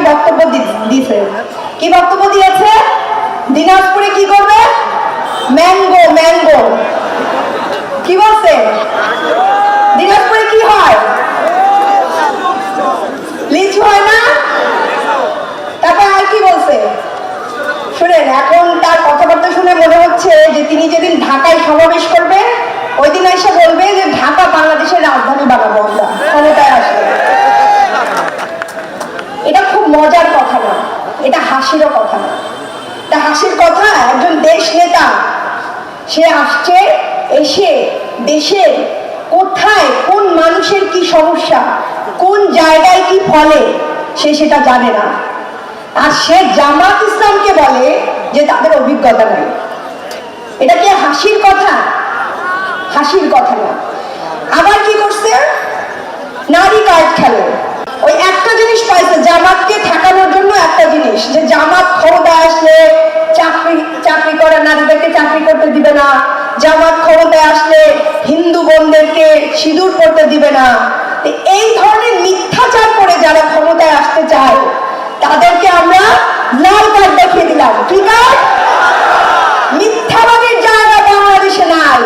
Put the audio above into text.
বক্তব্য দিছে। কি বক্তব্য দিয়েছে? দিনাজপুরে কি করবে? Mango mango. কি বলছে? দিনাজপুরে কি হয়? লিচু হয় না? তারপর আর কি বলছে শুনেন। এখন তার কথাবার্তা শুনে মনে হচ্ছে যে তিনি যেদিন ঢাকায় সমাবেশ করবে ওই দিন এসে বলবে যে ঢাকা বাংলাদেশের রাজধানী বানাবো আমরা ক্ষমতায় আসলে। এটা খুব মজার কথা না, এটা হাসিরও কথা না। এটা হাসির কথা, একজন দেশ নেতা সে আসছে, এসে দেশের কোথায় কোন মানুষের কি সমস্যা, কোন জায়গায় কি ফলে সে সেটা জানে না। আর সে জামাত ইসলামকে বলে যে তাদের অভিজ্ঞতা নেই। এটা কি হাসির কথা? হাসির কথা না। আবার কি করছে? নারী কার্ড খেলে। ওই একটা জিনিস পাইছে জামাতকে ঠেকানোর জন্য, একটা জিনিস যে জামাত ক্ষমতায় আসলে চাকরি করা নারীদেরকে চাকরি করতে দিবে না, জামাত ক্ষমতায় আসলে হিন্দু বোনদেরকে সিঁদুর পড়তে দিবে না। এই ধরনের মিথ্যাচার করে যারা ক্ষমতায় আসতে চায় তাদেরকে আমরা লাল কার্ড দেখিয়ে দিলাম। কি কার্ড? মিথ্যাবাদীর জায়গা বাংলাদেশে নাই।